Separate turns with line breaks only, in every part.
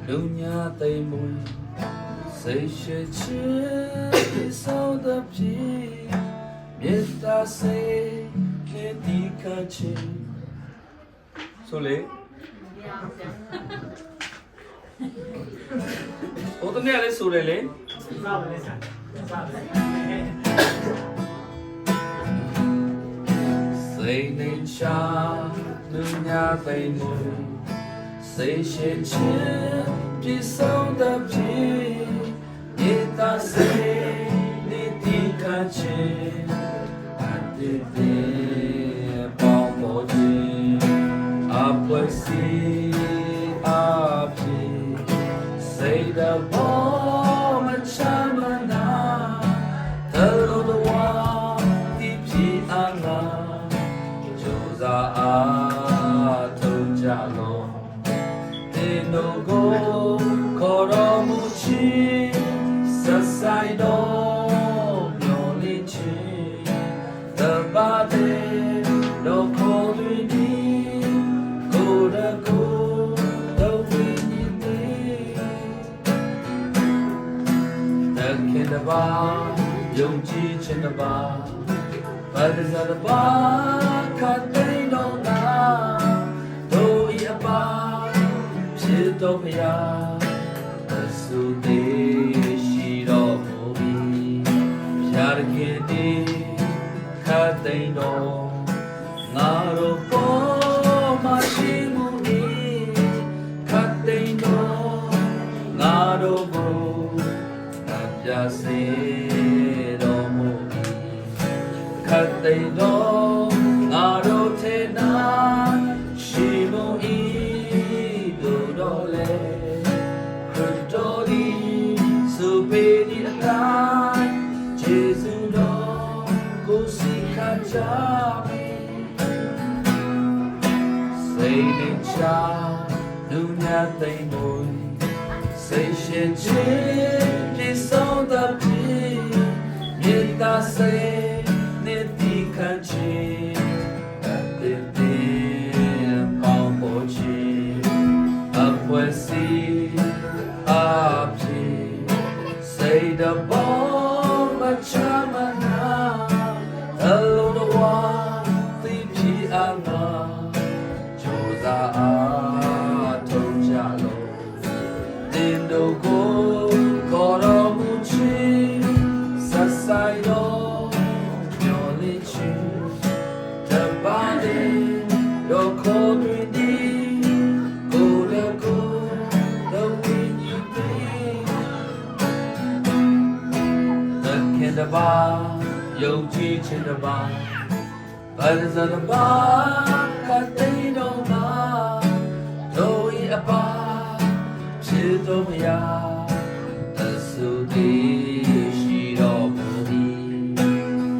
လူညာသိမ်မွေစိတ်ရှိချစ်ဆုံးတဲ့ပြေမေတ္တာစိတ်နဲ့ဒီကချင်ဆိုလေဟိုတနေ့လေးဆိုတယ်လေစိတ်နဲ့ချာလူညာသိမ်မွေစိတ်ရှိချစ်ပြေဆုံးတဲ့ပြေမေတ္တာစိတ်နဲ့ဒီကချင်အတေးသေးပေါင်းပေါ်ခြင်းအပွဲစီအပြေစိတ်တော်ပေါ်မချမ်းမနာတလူတော်ဒီပြေအငါကြိုးစားအားထုတ်ကြလို့no go koromuchi sasaido knowledge the body no kodini go the winning the kindaba yongji chinaba badazaba kadai no na do yabaတော့ဖရာအဆုသေးရှိတော်မူ၏ဖရာတခင်တည်းခတ်သိမ်းတော်ငါတို့ပေါ်မှာရှိမှု၏ခတ်သိမ်းတော်ငါတို့ကိုငါပြစေတော်မူ၏ခတ်သိမ်းတော်ငါတို့ထဲနာရှိမှု၏စိတ်နဲ့ချာလူညာသိမ်မွေစိတ်ရှင်ချင်းပြေဆုံးတဲ့ပြေမေတ္တာစိတ်နဲ့ဒီခံချင်အတေးသေးပေါင်းပေါ်ခြင်းအပွဲစီအပြေစိတ်တော်ပေါ်မချမနာအလုံးတော်သိပြေအငါအားထုတ်ကြလို့တင်တို့ကိုခေါ်တော်မူခြင်းဆက်ဆိုင်တော်မျော်လင့်ခြင်းတပါးလေးတော့ခေါ်တွင်ဒီကိုယ်လည်းကိုယ်တော့ဝိညာဉ်တည်းသခင်တပါးယုံကြည်ခြင်းတပါးဘာသာတပါးကတိတော်မှာတို့၏အပါဖြစ်တော်မူရာအဆုသေးရှိတော်မူသည်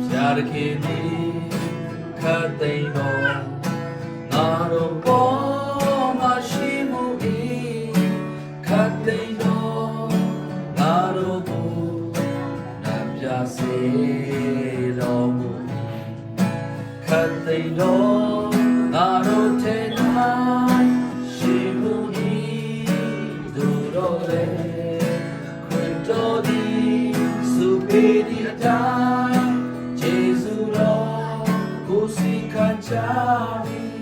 ဖြာတခင်သည်ခတ်သိမ်းတော်ငါတို့ပေါ်မှာရှိမှု၏ခတ်သိမ်းတော်ငါတို့ကိုနာပြစေတော်မူခတ်သိမ်းတော်ငါတို့ထဲ၌ရှိမှု၏သူတော်လေခရစ်တော်သည်စုပေဒီအတိုင်းယေရှုတော်ကိုစီခံကြပြီ